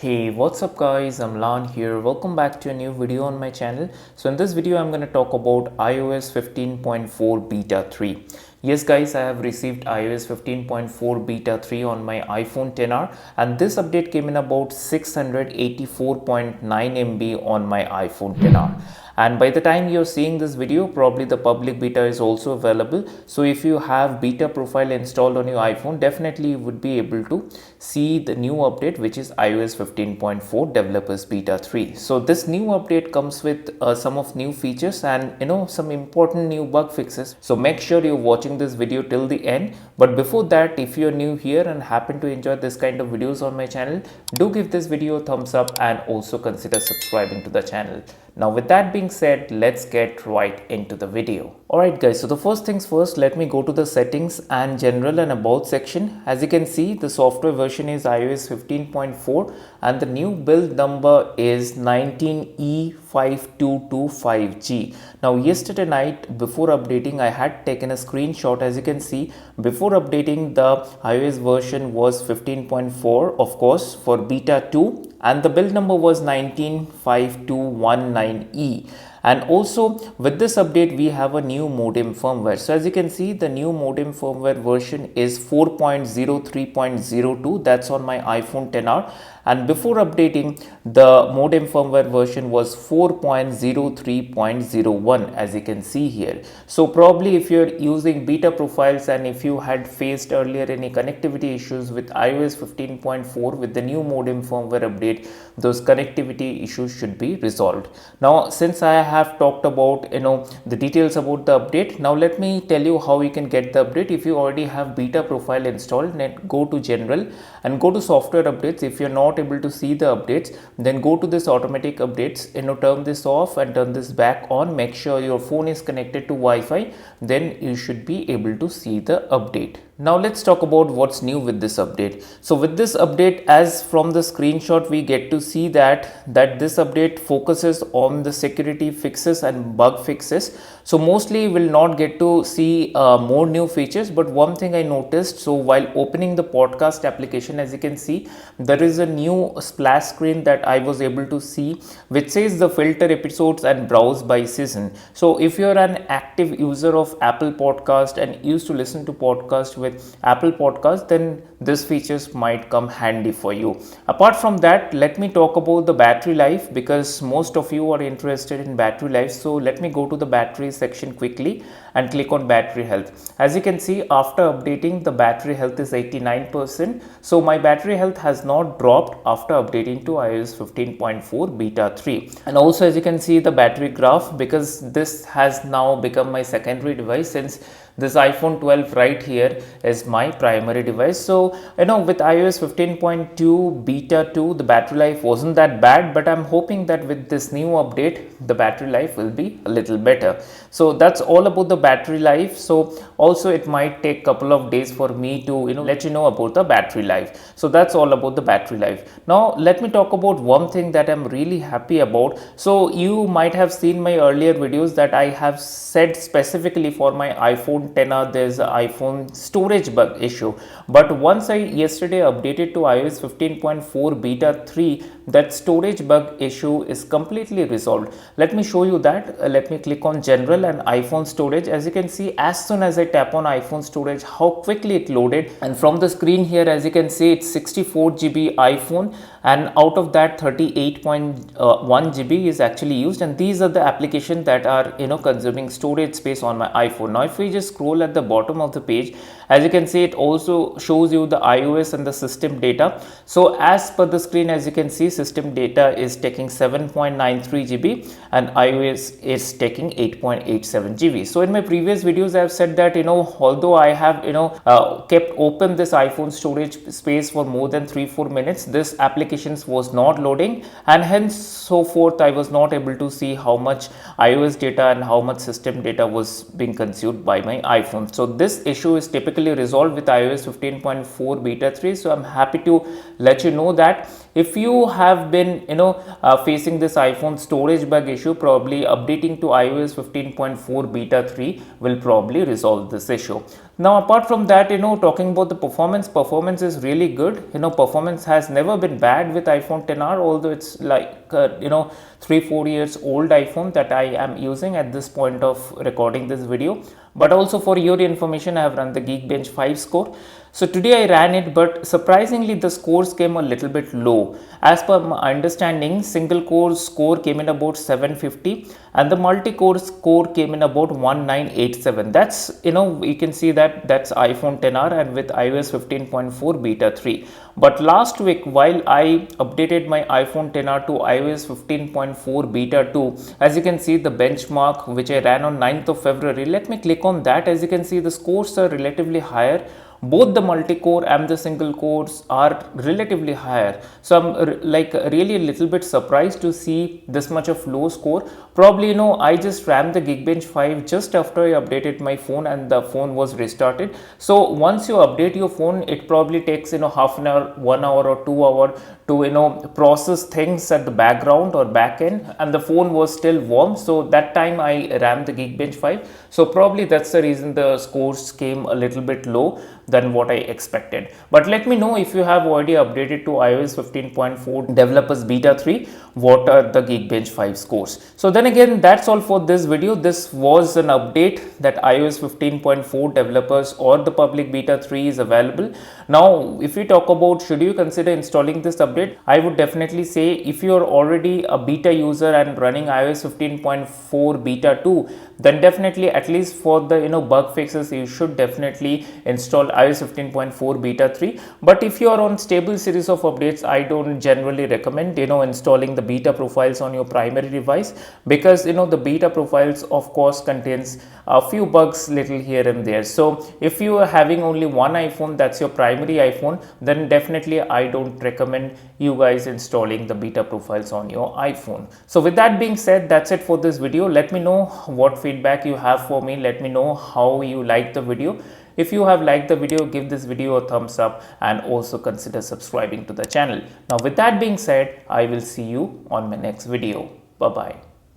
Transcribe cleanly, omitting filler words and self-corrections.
Hey, what's up guys, I'm Lan here. Welcome back to a new video on my channel. So in this video I'm going to talk about iOS 15.4 beta 3. Yes guys, I have received iOS 15.4 beta 3 on my iPhone XR and this update came in about 684.9 MB on my iPhone XR. And by the time you're seeing this video, probably the public beta is also available. So if you have beta profile installed on your iPhone, definitely you would be able to see the new update, which is iOS 15.4 developers beta 3. So this new update comes with some of new features and some important new bug fixes. So make sure you're watching this video till the end. But before that, if you're new here and happen to enjoy this kind of videos on my channel, do give this video a thumbs up and also consider subscribing to the channel. Now with that being said, let's get right into the video. Alright guys, so the first things first, let me go to the settings and general and about section. As you can see, the software version is iOS 15.4 and the new build number is 19E5225G. Now yesterday night before updating, I had taken a screenshot. As you can see, before updating, the iOS version was 15.4, of course, for beta 2, and the build number was 195219E. And also with this update we have a new modem firmware. So as you can see, the new modem firmware version is 4.03.02. that's on my iPhone XR, and before updating the modem firmware version was 4.03.01, as you can see here. So probably if you're using beta profiles and if you had faced earlier any connectivity issues with iOS 15.4, with the new modem firmware update, those connectivity issues should be resolved. Now since I have talked about the details about the update, now let me tell you how you can get the update. If you already have beta profile installed, then go to general and go to software updates. If you're not able to see the updates, then go to this automatic updates, turn this off and turn this back on. Make sure your phone is connected to Wi-Fi, then you should be able to see the update. Now let's talk about what's new with this update. So with this update, as from the screenshot we get to see that this update focuses on the security fixes and bug fixes. So mostly will not get to see more new features, but one thing I noticed, so while opening the podcast application, as you can see, there is a new splash screen that I was able to see, which says the filter episodes and browse by season. So if you're an active user of Apple Podcast and used to listen to podcast with Apple Podcast, then this features might come handy for you. Apart from that, let me talk about the battery life, because most of you are interested in battery life. So let me go to the battery section quickly and click on battery health. As you can see, after updating, the battery health is 89%. So my battery health has not dropped after updating to iOS 15.4 beta 3. And also as you can see the battery graph, because this has now become my secondary device, since this iPhone 12 right here is my primary device. So with iOS 15.2 beta 2, the battery life wasn't that bad, but I'm hoping that with this new update the battery life will be a little better. So that's all about the battery life. So also it might take a couple of days for me to let you know about the battery life. So that's all about the battery life. Now let me talk about one thing that I'm really happy about. So you might have seen my earlier videos that I have said specifically for my iPhone XR there's an iPhone storage bug issue, but once I yesterday updated to iOS 15.4 beta 3, that storage bug issue is completely resolved. Let me show you that. Let me click on general and iPhone storage. As you can see, as soon as I tap on iPhone storage, how quickly it loaded, and from the screen here, as you can see, it's 64 GB iPhone, and out of that 38.1 GB is actually used, and these are the applications that are consuming storage space on my iPhone. Now if we just scroll at the bottom of the page, as you can see, it also shows you the iOS and the system data. So as per the screen, as you can see, system data is taking 7.93 GB and iOS is taking 8.87 GB. So in my previous videos I have said that although I have kept open this iPhone storage space for more than 3-4 minutes, this applications was not loading, and hence so forth I was not able to see how much iOS data and how much system data was being consumed by my iPhone. So this issue is typically resolved with iOS 15.4 beta 3. So I'm happy to let you know that if you have been facing this iPhone storage bug issue, probably updating to iOS 15.4 beta 3 will probably resolve this issue. Now apart from that, talking about the performance is really good. Performance has never been bad with iPhone XR, although it's like 3-4 years old iPhone that I am using at this point of recording this video. But also for your information, I have run the Geekbench 5 score. So today I ran it, but surprisingly the scores came a little bit low. As per my understanding, single core score came in about 750 and the multi-core score came in about 1987. That's, you can see that that's iPhone XR and with iOS 15.4 beta 3. But last week, while I updated my iPhone XR to iOS 15.4 beta 2, as you can see the benchmark which I ran on 9th of February, let me click on that. As you can see, the scores are relatively higher. Both the multi-core and the single cores are relatively higher. So I'm like really a little bit surprised to see this much of low score. Probably, I just ran the Geekbench 5 just after I updated my phone and the phone was restarted. So once you update your phone, it probably takes, half an hour, 1 hour or 2 hours to, process things at the background or back end, and the phone was still warm. So that time I ran the Geekbench 5. So probably that's the reason the scores came a little bit low than what I expected. But let me know if you have already updated to iOS 15.4 developers beta 3, what are the Geekbench 5 scores. So then again, that's all for this video. This was an update that iOS 15.4 developers or the public beta 3 is available. Now, if we talk about should you consider installing this update, I would definitely say if you are already a beta user and running iOS 15.4 beta 2, then definitely at least for the bug fixes you should definitely install iOS 15.4 beta 3. But if you are on stable series of updates, I don't generally recommend installing the beta profiles on your primary device, because the beta profiles of course contains a few bugs little here and there. So if you are having only one iPhone, that's your primary iPhone, then definitely I don't recommend you guys installing the beta profiles on your iPhone. So with that being said, that's it for this video. Let me know what feedback you have for me. Let me know how you like the video. If you have liked the video, give this video a thumbs up and also consider subscribing to the channel. Now with that being said, I will see you on my next video. Bye bye.